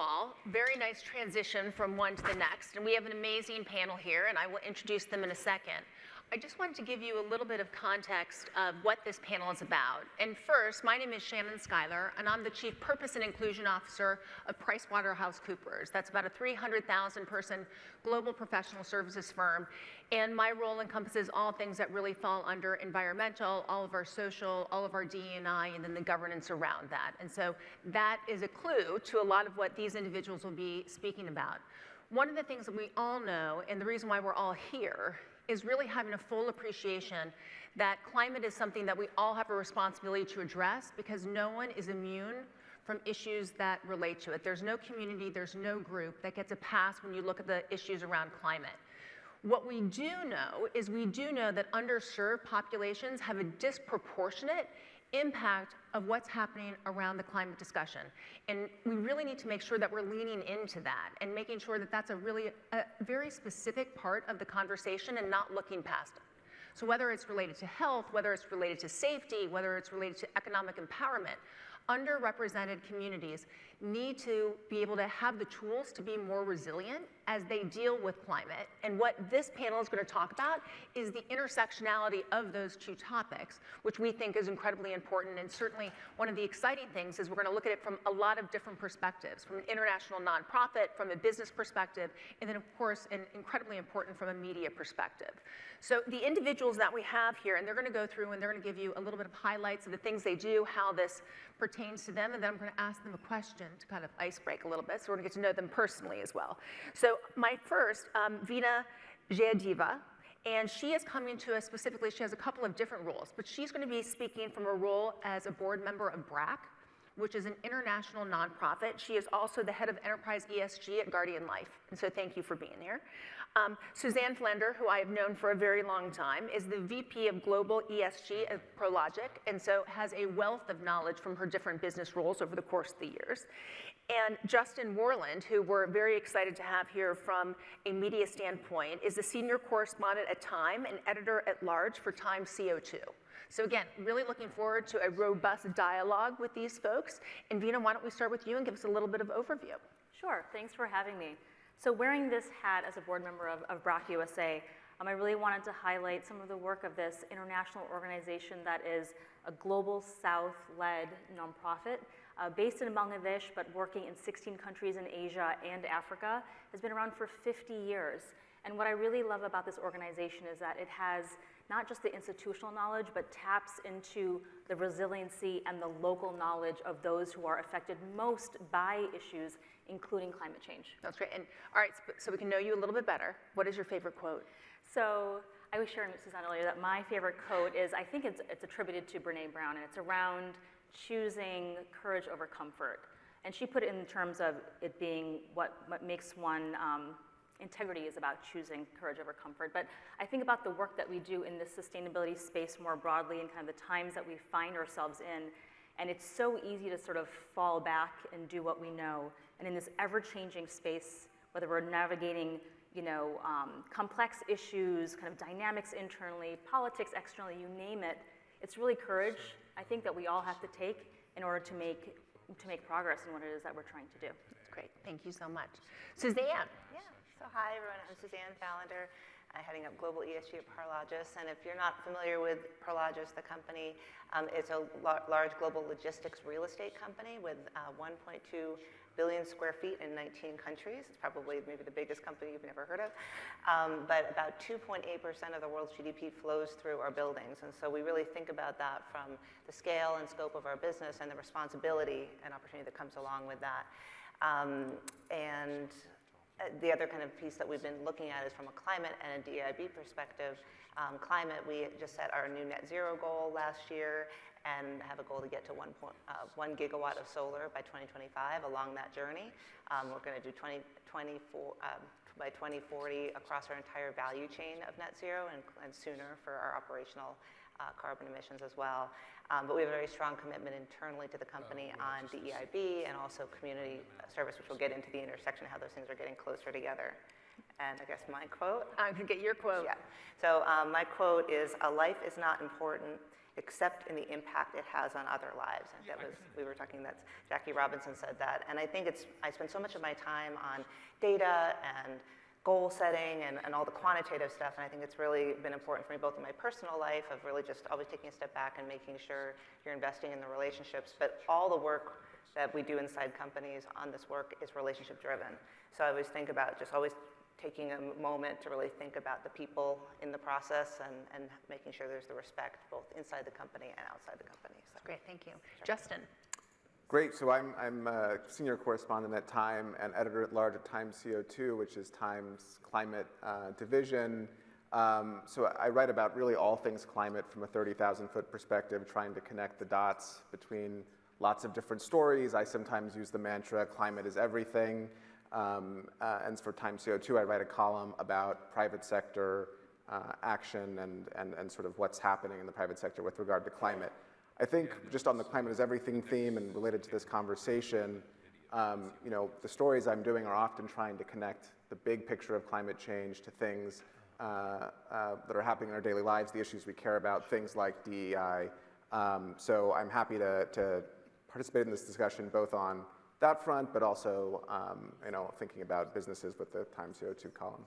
all, very nice transition from one to the next. And we have an amazing panel here, and I will introduce them in a second. I just wanted to give you a little bit of context of what this panel is about. And first, my name is Shannon Schuyler, and I'm the Chief Purpose and Inclusion Officer of PricewaterhouseCoopers. That's about a 300,000 person global professional services firm. And my role encompasses all things that really fall under environmental, all of our social, all of our DE&I, and then the governance around that. And so that is a clue to a lot of what these individuals will be speaking about. One of the things that we all know, and the reason why we're all here, is really having a full appreciation that climate is something that we all have a responsibility to address, because no one is immune from issues that relate to it. There's no community, there's no group that gets a pass when you look at the issues around climate. What we do know is we do know that underserved populations have a disproportionate impact of what's happening around the climate discussion. And we really need to make sure that we're leaning into that and making sure that that's a very specific part of the conversation and not looking past it. So whether it's related to health, whether it's related to safety, whether it's related to economic empowerment, underrepresented communities need to be able to have the tools to be more resilient as they deal with climate. And what this panel is going to talk about is the intersectionality of those two topics, which we think is incredibly important. And certainly one of the exciting things is we're going to look at it from a lot of different perspectives, from an international nonprofit, from a business perspective, and then of course, and incredibly important, from a media perspective. So the individuals that we have here, and they're going to go through and they're going to give you a little bit of highlights of the things they do, how this pertains to them, and then I'm going to ask them a question to kind of ice break a little bit, so we're going to get to know them personally as well. So my first, Veena Jayadeva, and she is coming to us specifically, she has a couple of different roles, but she's going to be speaking from a role as a board member of BRAC, which is an international nonprofit. She is also the head of enterprise ESG at Guardian Life, and so thank you for being here. Suzanne Flender, who I have known for a very long time, is the VP of Global ESG at Prologic, and so has a wealth of knowledge from her different business roles over the course of the years. And Justin Warland, who we're very excited to have here from a media standpoint, is the senior correspondent at Time and editor-at-large for Time CO2. So again, really looking forward to a robust dialogue with these folks. And Veena, why don't we start with you and give us a little bit of overview? Sure, thanks for having me. So wearing this hat as a board member of BRAC USA, I really wanted to highlight some of the work of this international organization that is a global South-led nonprofit based in Bangladesh, but working in 16 countries in Asia and Africa, has been around for 50 years. And what I really love about this organization is that it has not just the institutional knowledge, but taps into the resiliency and the local knowledge of those who are affected most by issues, including climate change. That's great. And all right, so we can know you a little bit better. What is your favorite quote? So I was sharing with Suzanne earlier that my favorite quote is, I think it's attributed to Brene Brown, and it's around choosing courage over comfort. And she put it in terms of it being what makes one, integrity is about choosing courage over comfort. But I think about the work that we do in this sustainability space more broadly and kind of the times that we find ourselves in. And it's so easy to sort of fall back and do what we know. And in this ever-changing space, whether we're navigating, complex issues, kind of dynamics internally, politics externally, you name it, it's really courage, I think, that we all have to take in order to make progress in what it is that we're trying to do. That's great. Thank you so much. Suzanne. Yeah. So hi, everyone. I'm Suzanne Fallender. I'm heading up Global ESG at Prologis. And if you're not familiar with Prologis, the company, it's a large global logistics real estate company with 1.2 billion square feet in 19 countries. It's probably maybe the biggest company you've never heard of. But about 2.8% of the world's GDP flows through our buildings. And so we really think about that from the scale and scope of our business and the responsibility and opportunity that comes along with that. And the other kind of piece that we've been looking at is from a climate and a DEIB perspective. Climate, we just set our new net zero goal last year and have a goal to get to 1 gigawatt of solar by 2025 along that journey. We're going to do by 2040 across our entire value chain of net zero and sooner for our operational carbon emissions as well. But we have a very strong commitment internally to the company on DEIB and also community service, which we'll get into the intersection, how those things are getting closer together. And I guess my quote? I can get your quote. Yeah. So my quote is, "A life is not important except in the impact it has on other lives. And that was, we were talking, that's, Jackie Robinson said that. And I think I spend so much of my time on data and goal setting and all the quantitative stuff, and I think it's really been important for me both in my personal life of really just always taking a step back and making sure you're investing in the relationships, but all the work that we do inside companies on this work is relationship driven. So I always think about just always taking a moment to really think about the people in the process and making sure there's the respect both inside the company and outside the company. So. Great, thank you. Sure. Justin. Great, so I'm a senior correspondent at Time and editor-at-large at Times CO2, which is Time's climate division. So I write about really all things climate from a 30,000-foot perspective, trying to connect the dots between lots of different stories. I sometimes use the mantra, climate is everything. And for Times CO2, I write a column about private sector action and sort of what's happening in the private sector with regard to climate. I think just on the climate is everything theme and related to this conversation, you know, the stories I'm doing are often trying to connect the big picture of climate change to things that are happening in our daily lives, the issues we care about, things like DEI. So I'm happy to participate in this discussion both on that front, but also, you know, thinking about businesses with the Times CO2 column.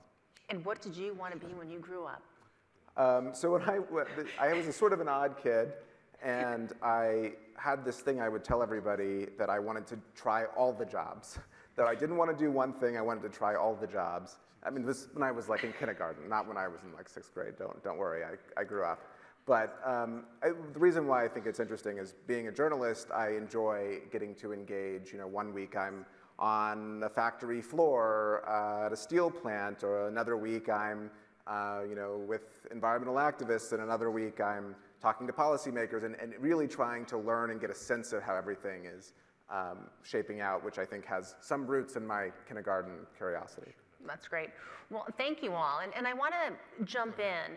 And what did you want to be when you grew up? So when I was a sort of an odd kid, and I had this thing I would tell everybody that I wanted to try all the jobs. That I didn't want to do one thing, I wanted to try all the jobs. I mean, this when I was like in kindergarten, not when I was in like 6th grade, don't worry, I grew up. But the reason why I think it's interesting is being a journalist, I enjoy getting to engage. You know, one week I'm on a factory floor at a steel plant, or another week I'm you know, with environmental activists, and another week I'm talking to policymakers and really trying to learn and get a sense of how everything is shaping out, which I think has some roots in my kindergarten curiosity. That's great. Well, thank you all. And I want to jump in.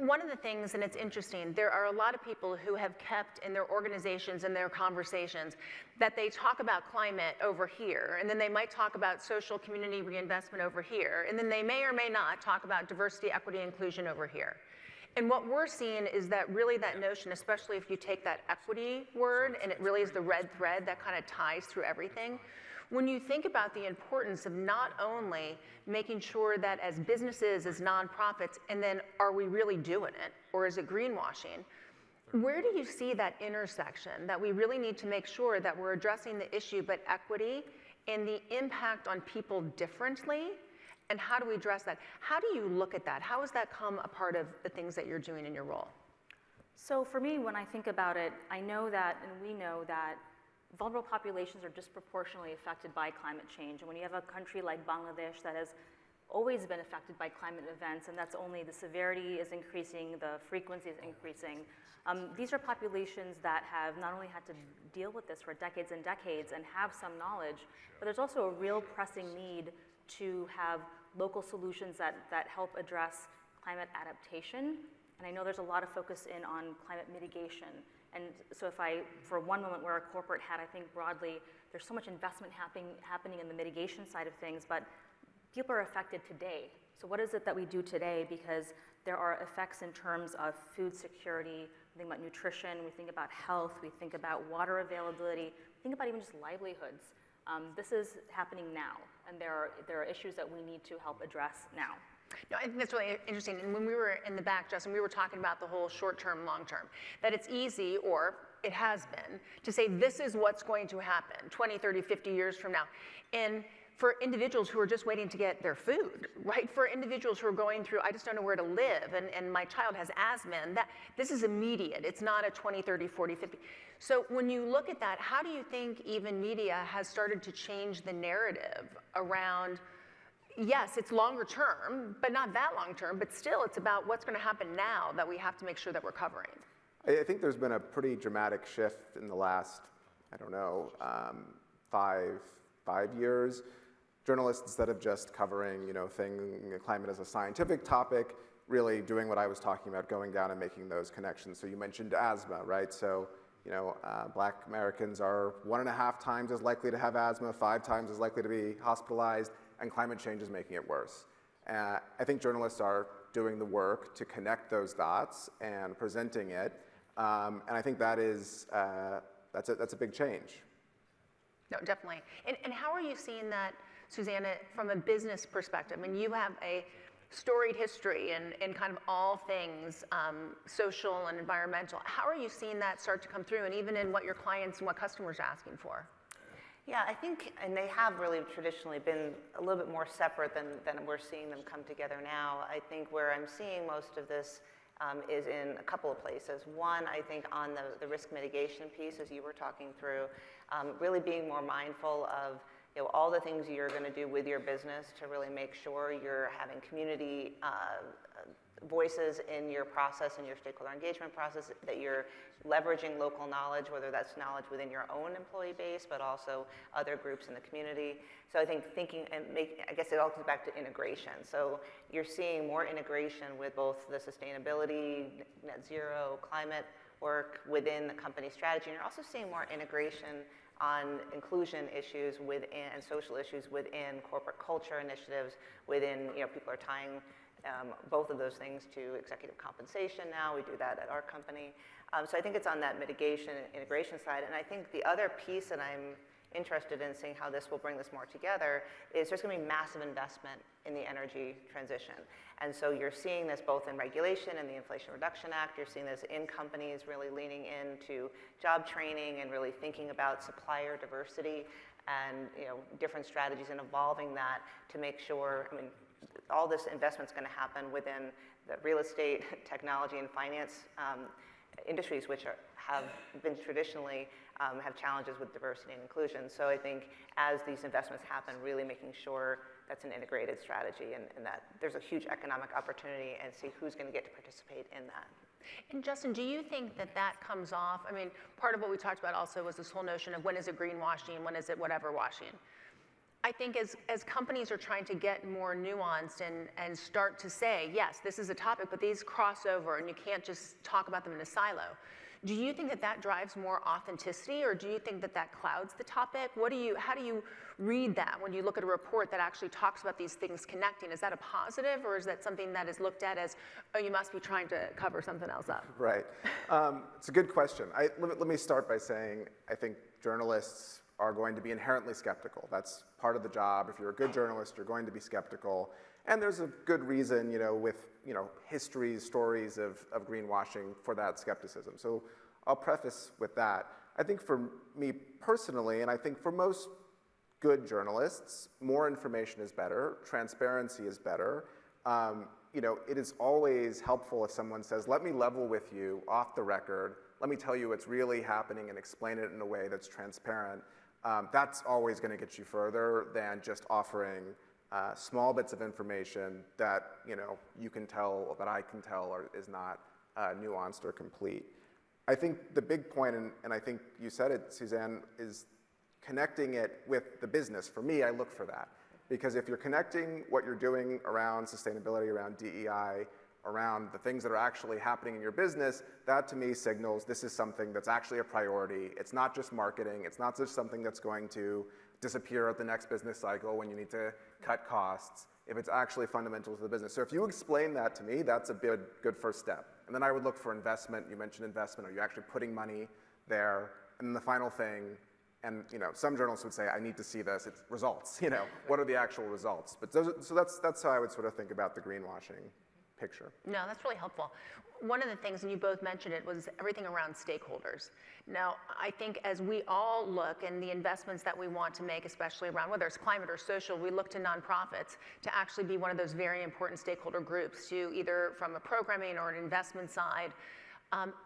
One of the things, and it's interesting, there are a lot of people who have kept in their organizations and their conversations that they talk about climate over here, and then they might talk about social community reinvestment over here, and then they may or may not talk about diversity, equity, inclusion over here. And what we're seeing is that really that notion, especially if you take that equity word, and it really is the red thread that kind of ties through everything, when you think about the importance of not only making sure that as businesses, as nonprofits, and then are we really doing it, or is it greenwashing? Where do you see that intersection that we really need to make sure that we're addressing the issue, but equity and the impact on people differently? And how do we address that? How do you look at that? How has that come a part of the things that you're doing in your role? So for me, when I think about it, I know that, and we know that vulnerable populations are disproportionately affected by climate change. And when you have a country like Bangladesh that has always been affected by climate events, and that's only the severity is increasing, the frequency is increasing. These are populations that have not only had to deal with this for decades and decades and have some knowledge, but there's also a real pressing need to have local solutions that help address climate adaptation. And I know there's a lot of focus on climate mitigation. And so if I, for one moment, wear a corporate hat, I think broadly, there's so much investment happening in the mitigation side of things, but people are affected today. So what is it that we do today? Because there are effects in terms of food security, we think about nutrition, we think about health, we think about water availability, we think about even just livelihoods. This is happening now, and there are issues that we need to help address now. No, I think that's really interesting. And when we were in the back, Justin, we were talking about the whole short-term, long-term. That it's easy, or it has been, to say this is what's going to happen 20, 30, 50 years from now. And for individuals who are just waiting to get their food, right? For individuals who are going through, I just don't know where to live, and my child has asthma, and this is immediate. It's not a 20, 30, 40, 50. So when you look at that, how do you think even media has started to change the narrative around, yes, it's longer term, but not that long term, but still it's about what's going to happen now that we have to make sure that we're covering? I think there's been a pretty dramatic shift in the last, I don't know, 5 years. Journalists, instead of just covering, you know, climate as a scientific topic, really doing what I was talking about, going down and making those connections. So you mentioned asthma, right? So, you know, Black Americans are 1.5 times as likely to have asthma, 5 times as likely to be hospitalized, and climate change is making it worse. I think journalists are doing the work to connect those dots and presenting it. And I think that is, that's a big change. No, definitely. And how are you seeing that, Susanna, from a business perspective? I mean, you have a storied history in kind of all things social and environmental. How are you seeing that start to come through, and even in what your clients and what customers are asking for? Yeah, I think, and they have really traditionally been a little bit more separate than we're seeing them come together now. I think where I'm seeing most of this is in a couple of places. One, I think on the risk mitigation piece, as you were talking through, really being more mindful of all the things you're going to do with your business to really make sure you're having community voices in your process and your stakeholder engagement process, that you're leveraging local knowledge, whether that's knowledge within your own employee base, but also other groups in the community. So I think thinking and I guess it all comes back to integration. So you're seeing more integration with both the sustainability, net zero, climate work within the company strategy, and you're also seeing more integration on inclusion issues within and social issues within corporate culture initiatives, within, people are tying both of those things to executive compensation now. We do that at our company. So I think it's on that mitigation and integration side. And I think the other piece that I'm interested in seeing how this will bring this more together is there's going to be massive investment in the energy transition. And so you're seeing this both in regulation and the Inflation Reduction Act. You're seeing this in companies really leaning into job training and really thinking about supplier diversity and different strategies and evolving that to make sure, all this investment's going to happen within the real estate, technology, and finance industries, which have been traditionally have challenges with diversity and inclusion. So I think as these investments happen, really making sure that's an integrated strategy and that there's a huge economic opportunity, and see who's going to get to participate in that. And Justin, do you think that comes off? I mean, part of what we talked about also was this whole notion of when is it greenwashing, when is it whatever washing. I think as companies are trying to get more nuanced and start to say, yes, this is a topic, but these cross over and you can't just talk about them in a silo. Do you think that drives more authenticity, or do you think that clouds the topic? How do you read that when you look at a report that actually talks about these things connecting? Is that a positive, or is that something that is looked at as, oh, you must be trying to cover something else up? Right. It's a good question. Let me start by saying I think journalists are going to be inherently skeptical. That's part of the job. If you're a good journalist, you're going to be skeptical. And there's a good reason, with histories, stories of greenwashing for that skepticism. So I'll preface with that. I think for me personally, and I think for most good journalists, more information is better, transparency is better. It is always helpful if someone says, let me level with you off the record, let me tell you what's really happening and explain it in a way that's transparent. That's always going to get you further than just offering small bits of information that you can tell, that I can tell, or is not nuanced or complete. I think the big point, and I think you said it, Suzanne, is connecting it with the business. For me, I look for that. Because if you're connecting what you're doing around sustainability, around DEI, around the things that are actually happening in your business, that to me signals this is something that's actually a priority. It's not just marketing. It's not just something that's going to disappear at the next business cycle when you need to cut costs, if it's actually fundamental to the business. So if you explain that to me, that's a good first step. And then I would look for investment. You mentioned investment. Are you actually putting money there? And then the final thing, and some journalists would say, I need to see this. It's results. What are the actual results? But so that's how I would sort of think about the greenwashing picture. No, that's really helpful. One of the things, and you both mentioned it, was everything around stakeholders. Now, I think as we all look and the investments that we want to make, especially around whether it's climate or social, we look to nonprofits to actually be one of those very important stakeholder groups, to either from a programming or an investment side.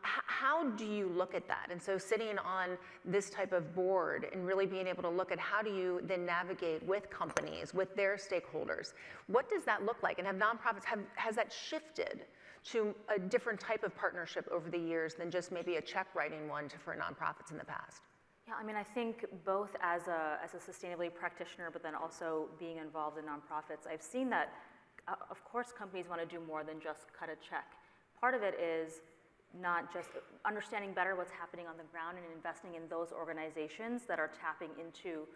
How do you look at that? And so sitting on this type of board and really being able to look at how do you then navigate with companies, with their stakeholders, what does that look like? And have nonprofits, has that shifted to a different type of partnership over the years than just maybe a check writing one for nonprofits in the past? Yeah, I think both as a sustainability practitioner, but then also being involved in nonprofits, I've seen that, of course, companies want to do more than just cut a check. Part of it is not just understanding better what's happening on the ground and investing in those organizations that are tapping into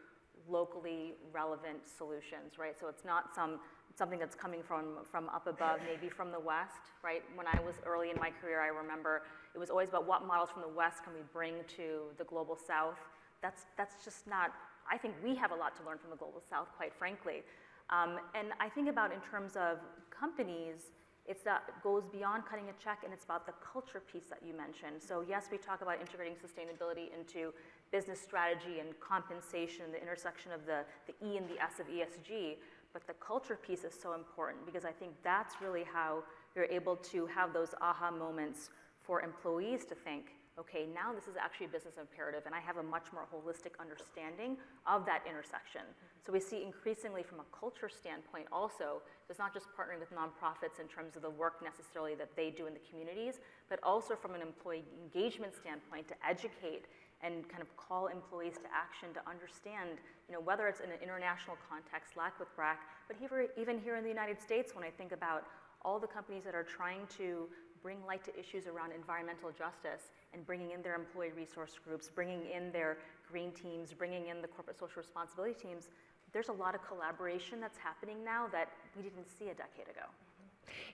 locally relevant solutions, right? So it's not something that's coming from up above, maybe from the West, right? When I was early in my career, I remember it was always about what models from the West can we bring to the global South. That's just not, I think we have a lot to learn from the global South, quite frankly. And I think about in terms of companies, goes beyond cutting a check, and it's about the culture piece that you mentioned. So yes, we talk about integrating sustainability into business strategy and compensation, the intersection of the E and the S of ESG, but the culture piece is so important because I think that's really how you're able to have those aha moments for employees to think, okay, now this is actually a business imperative, and I have a much more holistic understanding of that intersection. So we see increasingly from a culture standpoint also, it's not just partnering with nonprofits in terms of the work necessarily that they do in the communities, but also from an employee engagement standpoint to educate and kind of call employees to action to understand, whether it's in an international context like with BRAC, but even here in the United States, when I think about all the companies that are trying to bring light to issues around environmental justice and bringing in their employee resource groups, bringing in their green teams, bringing in the corporate social responsibility teams, there's a lot of collaboration that's happening now that we didn't see a decade ago.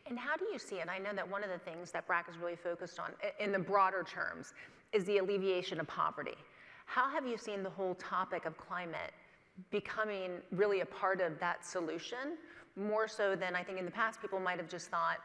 And how do you see it? I know that one of the things that BRAC is really focused on in the broader terms is the alleviation of poverty. How have you seen the whole topic of climate becoming really a part of that solution, more so than I think in the past people might have just thought,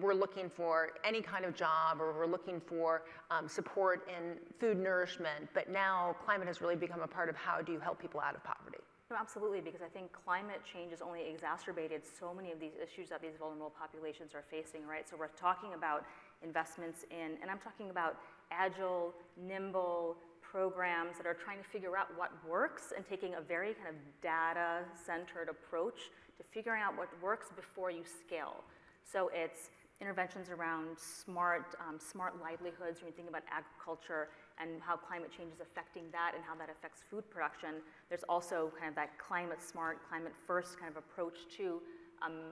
we're looking for any kind of job, or we're looking for support in food nourishment, but now climate has really become a part of how do you help people out of poverty? No, absolutely, because I think climate change has only exacerbated so many of these issues that these vulnerable populations are facing, right? So we're talking about investments in, and I'm talking about agile, nimble programs that are trying to figure out what works and taking a very kind of data-centered approach to figuring out what works before you scale. So it's interventions around smart livelihoods when you think about agriculture and how climate change is affecting that and how that affects food production. There's also kind of that climate smart, climate first kind of approach to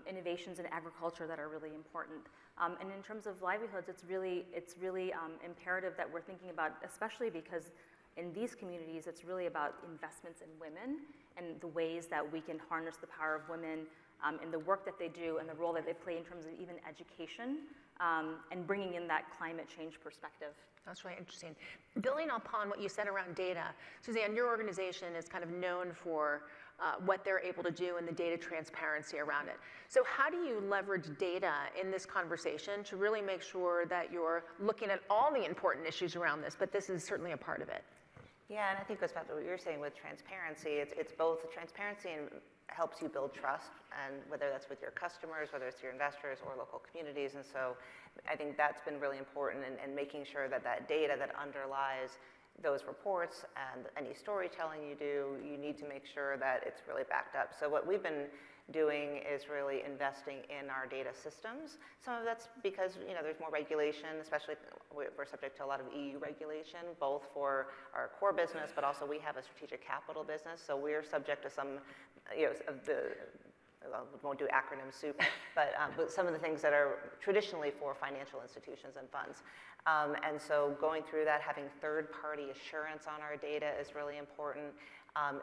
innovations in agriculture that are really important. And in terms of livelihoods, it's really imperative that we're thinking about, especially because in these communities, it's really about investments in women and the ways that we can harness the power of women in the work that they do and the role that they play in terms of even education and bringing in that climate change perspective. That's really interesting. Building upon what you said around data, Suzanne, your organization is kind of known for what they're able to do and the data transparency around it. So how do you leverage data in this conversation to really make sure that you're looking at all the important issues around this, but this is certainly a part of it? Yeah, and I think it goes back to what you're saying with transparency. It's both transparency and helps you build trust, and whether that's with your customers, whether it's your investors or local communities. And so I think that's been really important in making sure that that data that underlies those reports and any storytelling you do, you need to make sure that it's really backed up. So what we've been doing is really investing in our data systems. Some of that's because there's more regulation, especially we're subject to a lot of EU regulation, both for our core business, but also we have a strategic capital business, so we're subject to some of the, we won't do acronym soup, but some of the things that are traditionally for financial institutions and funds. And so going through that, having third-party assurance on our data is really important.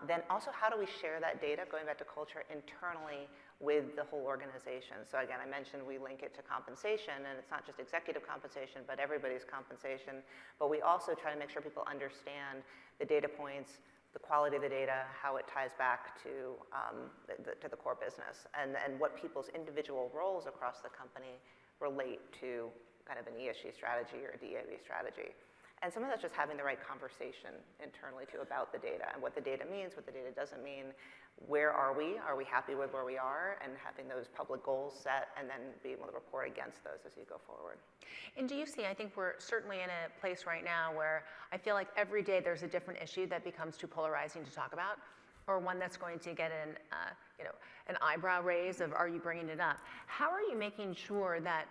Then also, how do we share that data, going back to culture, internally with the whole organization? So again, I mentioned we link it to compensation, and it's not just executive compensation, but everybody's compensation. But we also try to make sure people understand the data points, the quality of the data, how it ties back to the core business, and what people's individual roles across the company relate to kind of an ESG strategy or a DEI strategy. And some of that's just having the right conversation internally too about the data and what the data means, what the data doesn't mean. Where are we? Are we happy with where we are? And having those public goals set and then be able to report against those as you go forward. And do you see, I think we're certainly in a place right now where I feel like every day there's a different issue that becomes too polarizing to talk about, or one that's going to get an eyebrow raise of, are you bringing it up? How are you making sure that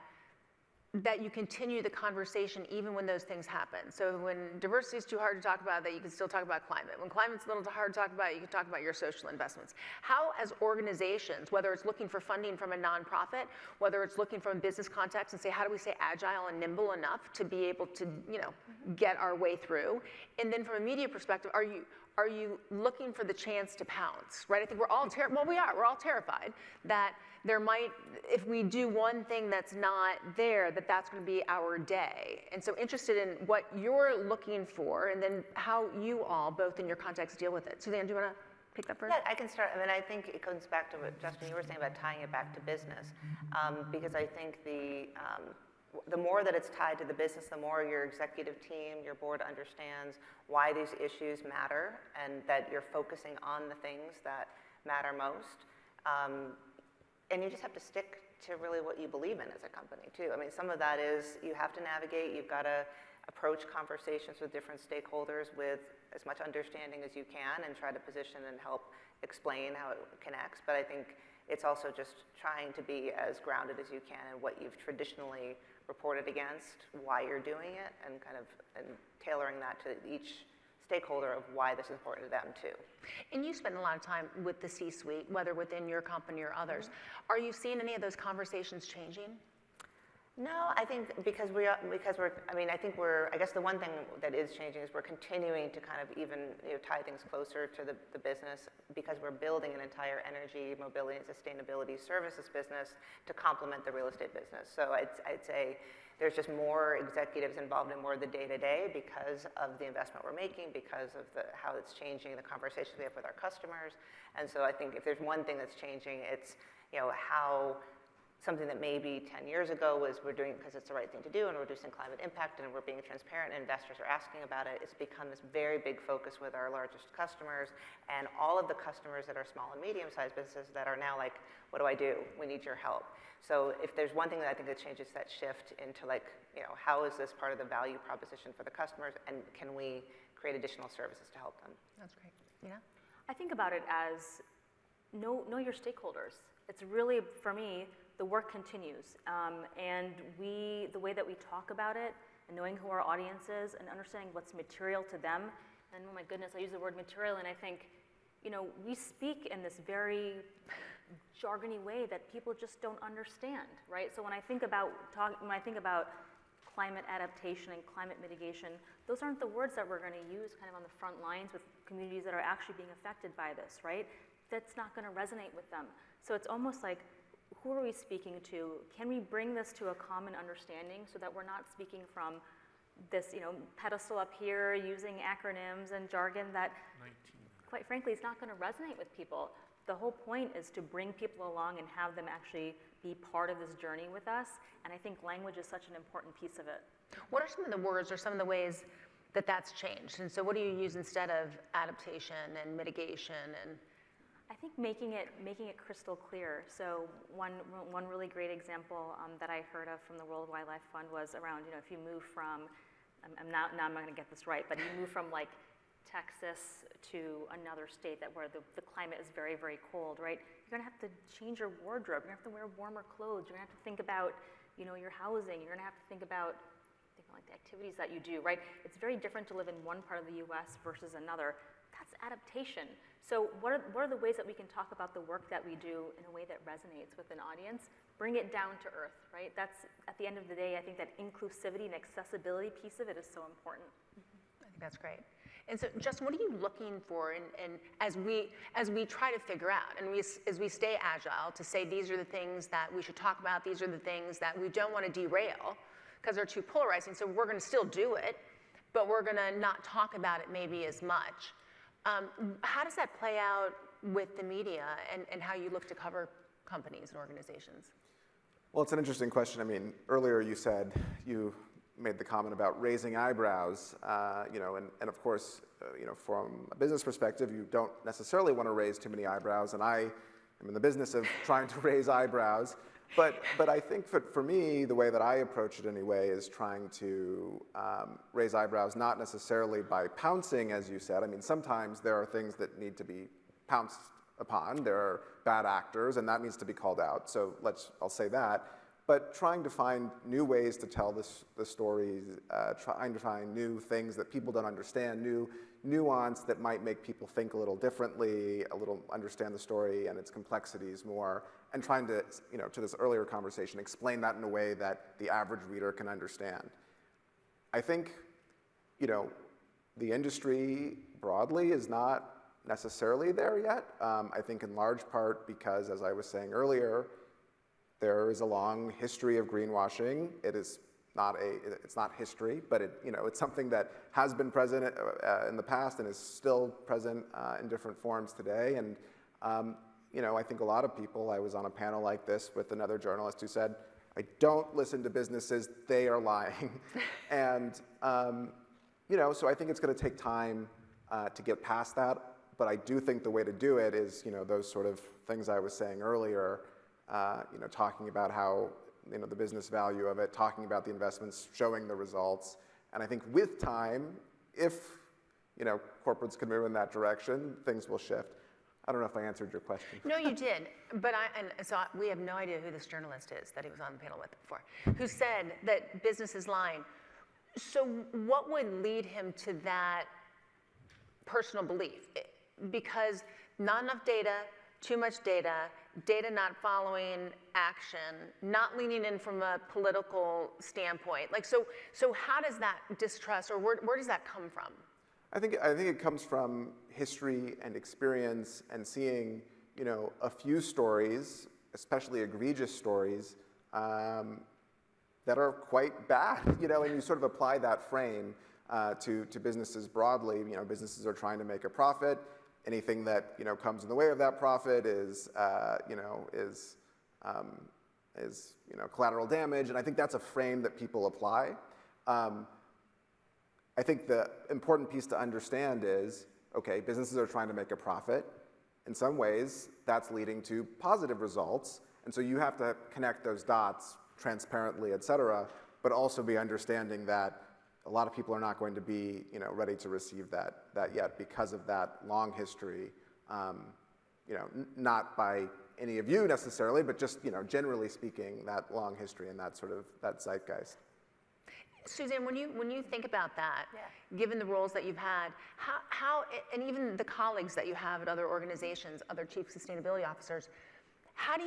you continue the conversation even when those things happen? So when diversity is too hard to talk about, that you can still talk about climate. When climate's a little too hard to talk about, you can talk about your social investments. How, as organizations, whether it's looking for funding from a nonprofit, whether it's looking from a business context and say, how do we stay agile and nimble enough to be able to, get our way through? And then from a media perspective, are are you looking for the chance to pounce, right? I think we're all we're all terrified that there might, if we do one thing that's not there, that's going to be our day. And so interested in what you're looking for, and then how you all, both in your context, deal with it. Suzanne, do you want to pick that first? Yeah, I can start. I mean, I think it comes back to what, Justin, you were saying about tying it back to business, because I think the more that it's tied to the business, the more your executive team, your board understands why these issues matter and that you're focusing on the things that matter most. And you just have to stick to really what you believe in as a company, too. I mean, some of that is you have to navigate, you've got to approach conversations with different stakeholders with as much understanding as you can and try to position and help explain how it connects. But I think it's also just trying to be as grounded as you can in what you've traditionally reported against, why you're doing it, and kind of tailoring that to each stakeholder of why this is important to them too. And you spend a lot of time with the C-suite, whether within your company or others. Are you seeing any of those conversations changing? No, I think because I guess the one thing that is changing is we're continuing to kind of even tie things closer to the business, because we're building an entire energy, mobility, and sustainability services business to complement the real estate business. So I'd say there's just more executives involved in more of the day-to-day because of the investment we're making, because of how it's changing the conversations we have with our customers. And so I think if there's one thing that's changing, it's how something that maybe 10 years ago was we're doing because it's the right thing to do and reducing climate impact and we're being transparent and investors are asking about it, it's become this very big focus with our largest customers and all of the customers that are small and medium-sized businesses that are now like, what do I do? We need your help. So if there's one thing that I think that changes that shift into how is this part of the value proposition for the customers, and can we create additional services to help them? That's great. Yeah. I think about it as know your stakeholders. It's really, for me, the work continues, and the way that we talk about it, and knowing who our audience is, and understanding what's material to them, and oh my goodness, I use the word material, and I think, we speak in this very jargony way that people just don't understand, right? So when I think about climate adaptation and climate mitigation, those aren't the words that we're going to use kind of on the front lines with communities that are actually being affected by this, right? That's not going to resonate with them. So it's almost like, who are we speaking to? Can we bring this to a common understanding so that we're not speaking from this, pedestal up here using acronyms and jargon that, quite frankly, is not going to resonate with people. The whole point is to bring people along and have them actually be part of this journey with us, and I think language is such an important piece of it. What are some of the words or some of the ways that that's changed? And so what do you use instead of adaptation and mitigation and? I think making it crystal clear. So one really great example that I heard of from the World Wildlife Fund was around, if you move from, I'm not going to get this right, but you move from like Texas to another state where the climate is very, very cold, right? You're going to have to change your wardrobe. You're going to have to wear warmer clothes. You're going to have to think about, your housing. You're going to have to think about like the activities that you do, right? It's very different to live in one part of the U.S. versus another. That's adaptation. So what are the ways that we can talk about the work that we do in a way that resonates with an audience? Bring it down to earth, right? That's, at the end of the day, I think that inclusivity and accessibility piece of it is so important. I think that's great. And so, Justin, what are you looking for and as we try to figure out, and as we stay agile to say these are the things that we should talk about, these are the things that we don't want to derail because they're too polarizing, so we're going to still do it, but we're going to not talk about it maybe as much. How does that play out with the media and how you look to cover companies and organizations? Well, it's an interesting question. I mean, earlier you made the comment about raising eyebrows, and of course, from a business perspective, you don't necessarily want to raise too many eyebrows, and I am in the business of trying to raise eyebrows. But I think for me, the way that I approach it anyway is trying to raise eyebrows, not necessarily by pouncing, as you said. I mean, sometimes there are things that need to be pounced upon. There are bad actors, and that needs to be called out. So I'll say that. But trying to find new ways to tell the stories, trying to find new things that people don't understand, new nuance that might make people think a little differently, understand the story and its complexities more, and trying to, to this earlier conversation, explain that in a way that the average reader can understand. I think, the industry broadly is not necessarily there yet. I think in large part because, as I was saying earlier, there is a long history of greenwashing. It's not history, but it's something that has been present in the past and is still present in different forms today. And I think a lot of people, I was on a panel like this with another journalist who said, I don't listen to businesses, they are lying. And, so I think it's going to take time to get past that. But I do think the way to do it is, those sort of things I was saying earlier, talking about how, the business value of it, talking about the investments, showing the results. And I think with time, if, corporates can move in that direction, things will shift. I don't know if I answered your question. No, you did. But we have no idea who this journalist is that he was on the panel with before, who said that business is lying. So what would lead him to that personal belief? Because not enough data, too much data not following action, not leaning in from a political standpoint. So how does that distrust, or where does that come from? I think it comes from history and experience and seeing, a few stories, especially egregious stories, that are quite bad, and you sort of apply that frame to businesses broadly. Businesses are trying to make a profit. Anything that comes in the way of that profit is collateral damage, and I think that's a frame that people apply. I think the important piece to understand is, okay, businesses are trying to make a profit. In some ways, that's leading to positive results, and so you have to connect those dots transparently, et cetera, but also be understanding that a lot of people are not going to be, ready to receive that yet because of that long history. Not by any of you necessarily, but just, generally speaking, that long history and that sort of that zeitgeist. Suzanne, when you think about that, given the roles that you've had, how and even the colleagues that you have at other organizations, other chief sustainability officers, how do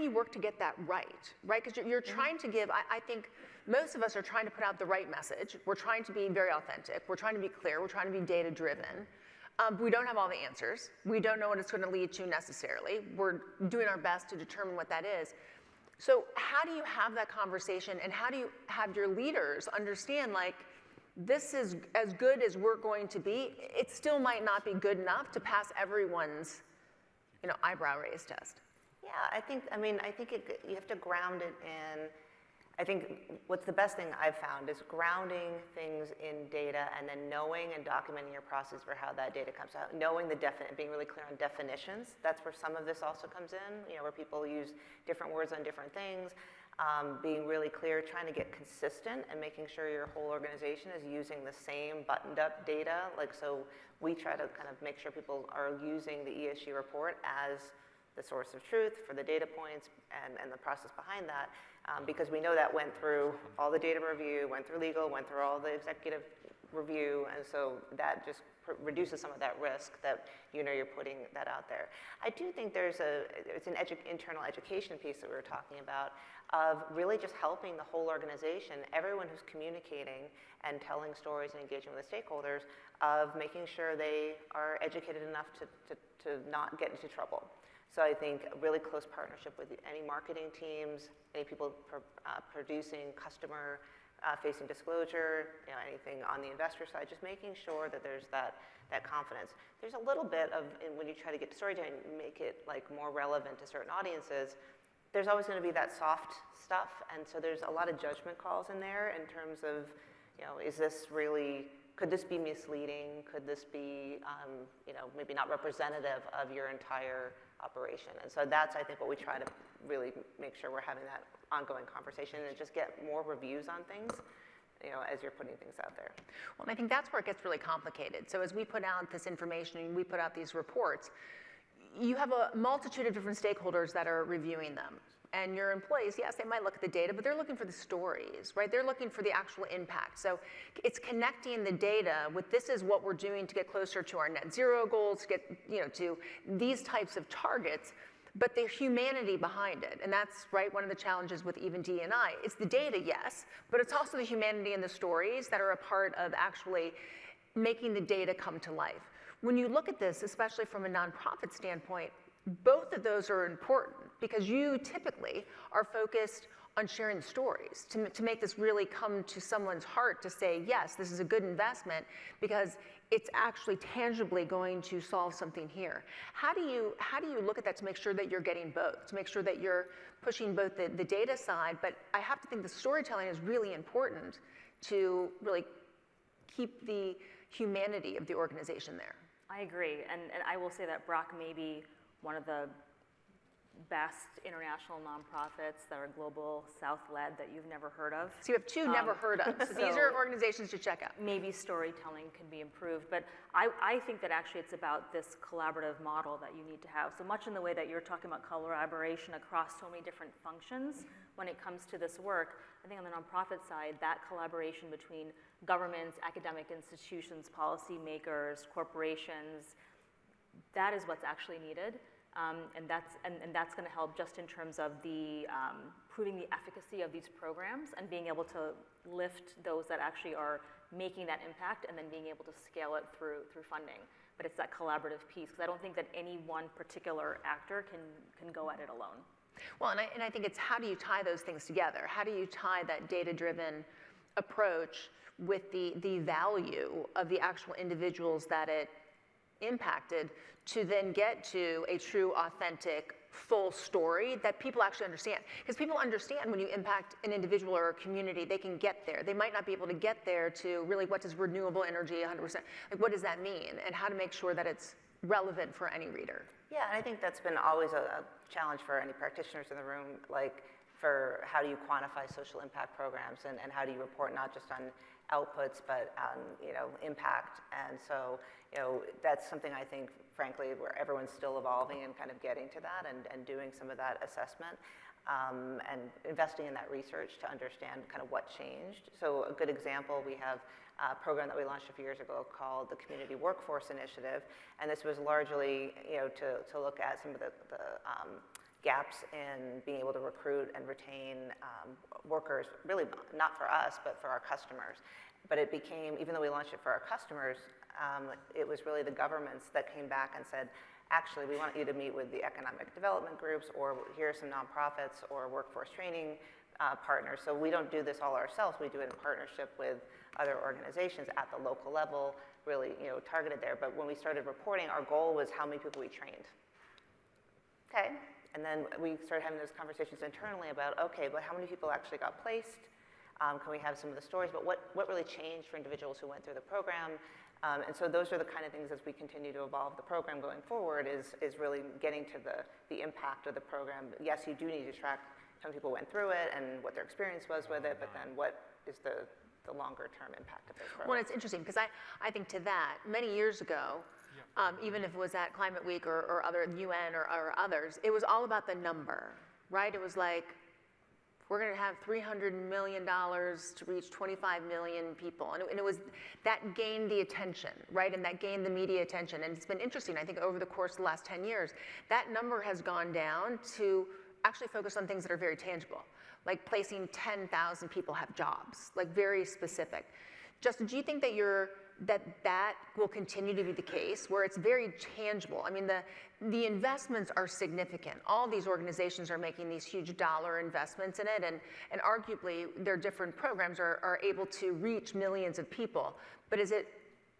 you work to get that right? Because you're trying to give. I think most of us are trying to put out the right message. We're trying to be very authentic. We're trying to be clear. We're trying to be data driven. We don't have all the answers. We don't know what it's going to lead to necessarily. We're doing our best to determine what that is. So how do you have that conversation, and how do you have your leaders understand, this is as good as we're going to be? It still might not be good enough to pass everyone's, eyebrow raise test. Yeah, I think you have to ground it in. I think what's the best thing I've found is grounding things in data and then knowing and documenting your process for how that data comes out. Knowing being really clear on definitions. That's where some of this also comes in, where people use different words on different things. Being really clear, trying to get consistent and making sure your whole organization is using the same buttoned up data. So we try to kind of make sure people are using the ESG report as the source of truth for the data points and the process behind that. Because we know that went through all the data review, went through legal, went through all the executive review, and so that just reduces some of that risk that you're putting that out there. I do think it's an internal education piece that we were talking about of really just helping the whole organization, everyone who's communicating and telling stories and engaging with the stakeholders, of making sure they are educated enough to not get into trouble. So I think a really close partnership with any marketing teams, any people producing customer-facing disclosure, anything on the investor side, just making sure that there's that confidence. There's a little bit of, when you try to get to storytelling, make it more relevant to certain audiences, there's always going to be that soft stuff, and so there's a lot of judgment calls in there in terms of, is this really, could this be misleading? Could this be, maybe not representative of your entire operation? And so that's, I think, what we try to really make sure we're having that ongoing conversation and just get more reviews on things, as you're putting things out there. Well, and I think that's where it gets really complicated. So as we put out this information and we put out these reports, you have a multitude of different stakeholders that are reviewing them. And your employees, yes, they might look at the data, but they're looking for the stories, right? They're looking for the actual impact. So it's connecting the data with, this is what we're doing to get closer to our net zero goals, to get, to these types of targets, but the humanity behind it. And that's, right, one of the challenges with even DEI. It's the data, yes, but it's also the humanity and the stories that are a part of actually making the data come to life. When you look at this, especially from a nonprofit standpoint, both of those are important because you typically are focused on sharing stories to make this really come to someone's heart to say, yes, this is a good investment because it's actually tangibly going to solve something here. How do you look at that to make sure that you're getting both, to make sure that you're pushing both the data side, but I have to think the storytelling is really important to really keep the humanity of the organization there. I agree, and I will say that Brock may be one of the best international nonprofits that are global South-led that you've never heard of. So you have two never heard of. So these are organizations to check out. Maybe storytelling can be improved, but I think that actually it's about this collaborative model that you need to have. So much in the way that you're talking about collaboration across so many different functions when it comes to this work, I think on the nonprofit side, that collaboration between governments, academic institutions, policymakers, corporations, that is what's actually needed. And that's going to help just in terms of the proving the efficacy of these programs and being able to lift those that actually are making that impact and then being able to scale it through funding. But it's that collaborative piece because I don't think that any one particular actor can go at it alone. Well, and I think it's how do you tie those things together? How do you tie that data-driven approach with the value of the actual individuals that it impacted to then get to a true, authentic, full story that people actually understand. Because people understand when you impact an individual or a community, they can get there. They might not be able to get there to really what does renewable energy 100%, like what does that mean? And how to make sure that it's relevant for any reader. Yeah, and I think that's been always a challenge for any practitioners in the room, like for how do you quantify social impact programs and how do you report not just on outputs but on impact. And so that's something I think frankly where everyone's still evolving and kind of getting to that and doing some of that assessment and investing in that research to understand kind of what changed. So a good example, we have a program that we launched a few years ago called the Community Workforce Initiative, and this was largely to look at some of the gaps in being able to recruit and retain workers, really not for us, but for our customers. But it became, even though we launched it for our customers, it was really the governments that came back and said, actually, we want you to meet with the economic development groups, or here are some nonprofits or workforce training partners. So we don't do this all ourselves. We do it in partnership with other organizations at the local level, really targeted there. But when we started reporting, our goal was how many people we trained. Okay. And then we started having those conversations internally about, okay, but how many people actually got placed? Can we have some of the stories? But what really changed for individuals who went through the program? And so those are the kind of things as we continue to evolve the program going forward is really getting to the impact of the program. Yes, you do need to track how many people went through it and what their experience was with it, but then what is the longer term impact of those programs? Well, it's interesting because I think to that, many years ago, even if it was at Climate Week or other UN or others, it was all about the number, right? It was like, we're going to have $300 million to reach 25 million people. And it was, that gained the attention, right? And that gained the media attention. And it's been interesting, I think over the course of the last 10 years, that number has gone down to actually focus on things that are very tangible, like placing 10,000 people have jobs, like very specific. Justin, do you think that that will continue to be the case, where it's very tangible? I mean, the investments are significant. All these organizations are making these huge dollar investments in it, and arguably their different programs are able to reach millions of people. But is it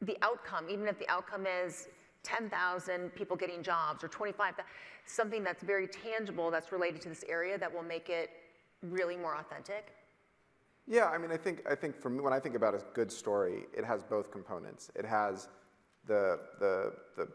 the outcome, even if the outcome is 10,000 people getting jobs or 25,000, something that's very tangible that's related to this area that will make it really more authentic? Yeah, I mean, I think for me, when I think about a good story, it has both components. It has the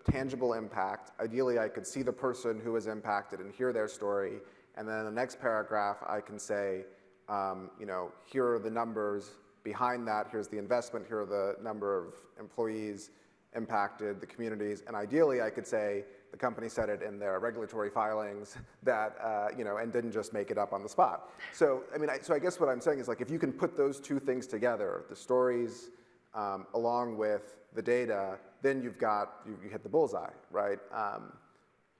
tangible impact. Ideally, I could see the person who was impacted and hear their story, and then in the next paragraph, I can say, here are the numbers behind that. Here's the investment. Here are the number of employees impacted, the communities, and ideally, I could say the company said it in their regulatory filings that, and didn't just make it up on the spot. So, I mean, I guess what I'm saying is, like, if you can put those two things together, the stories along with the data, then you hit the bullseye, right?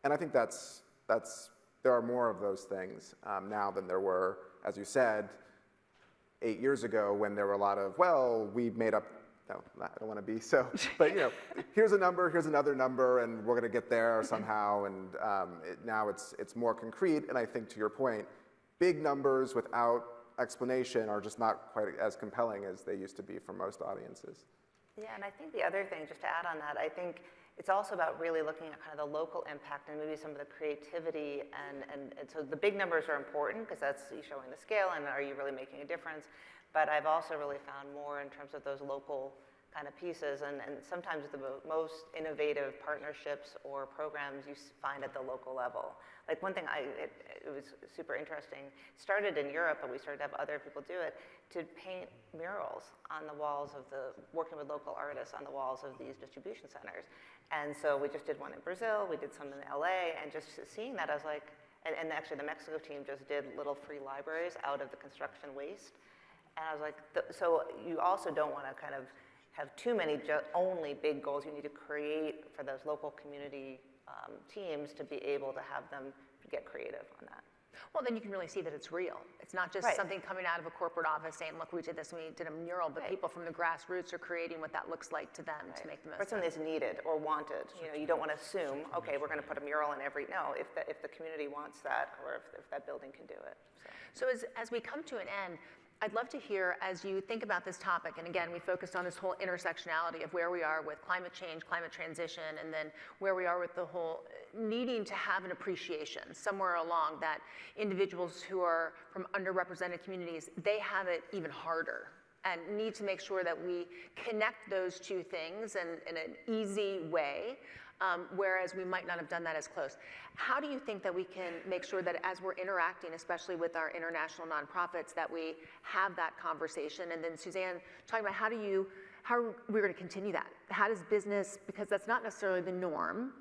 And I think there are more of those things now than there were, as you said, 8 years ago when there were a lot of, well, we made up no, I don't want to be so, but here's a number, here's another number, and we're going to get there somehow. And now it's more concrete. And I think to your point, big numbers without explanation are just not quite as compelling as they used to be for most audiences. Yeah, and I think the other thing, just to add on that, I think it's also about really looking at kind of the local impact and maybe some of the creativity. And so the big numbers are important because that's you showing the scale and are you really making a difference. But I've also really found more in terms of those local kind of pieces, and sometimes the most innovative partnerships or programs you find at the local level. Like one thing, it was super interesting, started in Europe, but we started to have other people do it, to paint murals on the walls of working with local artists on the walls of these distribution centers. And so we just did one in Brazil, we did some in LA, and just seeing that, I was like, and actually the Mexico team just did little free libraries out of the construction waste. And I was like, so you also don't want to kind of have too many only big goals. You need to create for those local community teams to be able to have them get creative on that. Well, then you can really see that it's real. It's not just something coming out of a corporate office saying, look, we did this, we did a mural, but people from the grassroots are creating what that looks like to them to make the most sense. Or something that's needed or wanted. You don't want to assume, okay, we're going to put a mural in every, no, if the community wants that or if that building can do it. So as we come to an end, I'd love to hear, as you think about this topic, and again, we focused on this whole intersectionality of where we are with climate change, climate transition, and then where we are with the whole needing to have an appreciation somewhere along that individuals who are from underrepresented communities, they have it even harder and need to make sure that we connect those two things in an easy way. Whereas we might not have done that as close. How do you think that we can make sure that as we're interacting, especially with our international nonprofits, that we have that conversation? And then Suzanne, talking about how we're going to continue that? How does business, because that's not necessarily the norm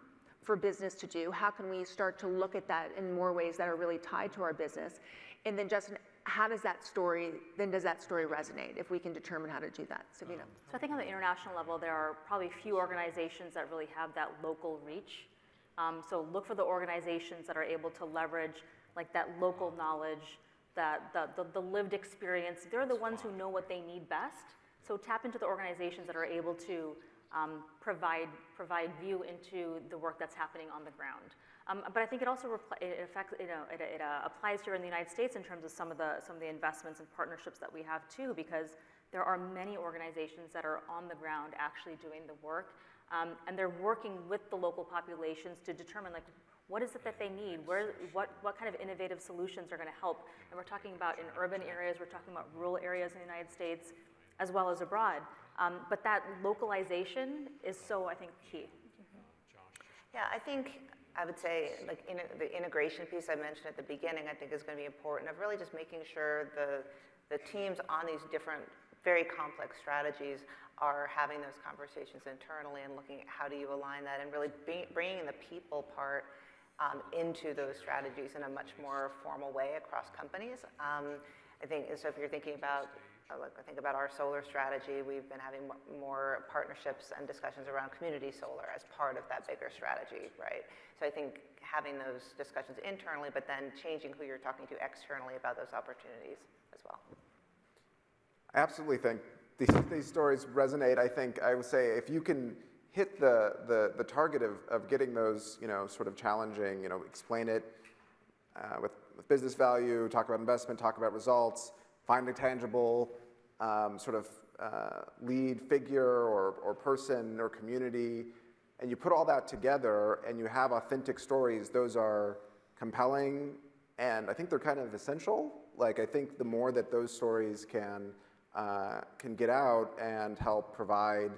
for business to do, how can we start to look at that in more ways that are really tied to our business? And then Justin, how does that story resonate if we can determine how to do that? Savina. So I think on the international level, there are probably few organizations that really have that local reach. So look for the organizations that are able to leverage like that local knowledge, the lived experience. They're the ones who know what they need best. So tap into the organizations that are able to provide view into the work that's happening on the ground. But I think it also applies here in the United States in terms of some of the investments and partnerships that we have too, because there are many organizations that are on the ground actually doing the work, and they're working with the local populations to determine like what is it that they need, what kind of innovative solutions are going to help. And we're talking about in urban areas, we're talking about rural areas in the United States, as well as abroad. But that localization is so, I think, key. Yeah, I would say like the integration piece I mentioned at the beginning, I think is going to be important, of really just making sure the teams on these different, very complex strategies are having those conversations internally and looking at how do you align that and really bringing the people part into those strategies in a much more formal way across companies. I think, so if you're thinking about, I think about our solar strategy, we've been having more partnerships and discussions around community solar as part of that bigger strategy, right? So I think having those discussions internally, but then changing who you're talking to externally about those opportunities as well. I absolutely think these stories resonate. I think I would say if you can hit the target of getting those, sort of challenging, explain it with business value, talk about investment, talk about results, find a tangible lead figure or person or community, and you put all that together and you have authentic stories, those are compelling, and I think they're kind of essential. Like, I think the more that those stories can get out and help provide,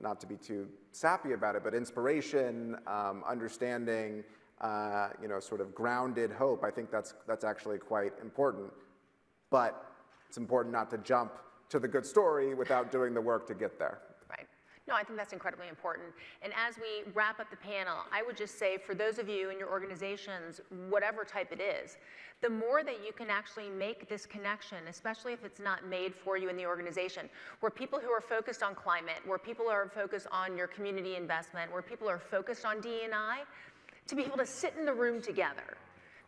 not to be too sappy about it, but inspiration, understanding, sort of grounded hope, I think that's actually quite important. But it's important not to jump to the good story without doing the work to get there. Right. No, I think that's incredibly important. And as we wrap up the panel, I would just say for those of you in your organizations, whatever type it is, the more that you can actually make this connection, especially if it's not made for you in the organization, where people who are focused on climate, where people are focused on your community investment, where people are focused on DEI, to be able to sit in the room together.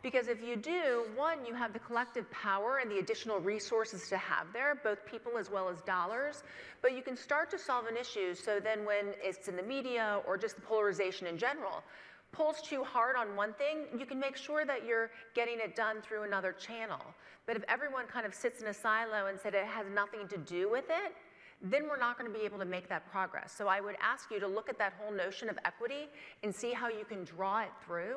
Because if you do, one, you have the collective power and the additional resources to have there, both people as well as dollars, but you can start to solve an issue so then when it's in the media or just the polarization in general, pulls too hard on one thing, you can make sure that you're getting it done through another channel. But if everyone kind of sits in a silo and said it has nothing to do with it, then we're not going to be able to make that progress. So I would ask you to look at that whole notion of equity and see how you can draw it through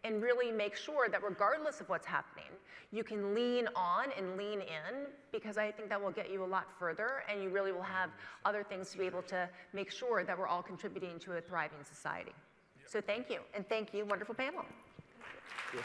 and really make sure that regardless of what's happening, you can lean on and lean in, because I think that will get you a lot further and you really will have other things to be able to make sure that we're all contributing to a thriving society. So thank you, and thank you, wonderful panel. Yeah.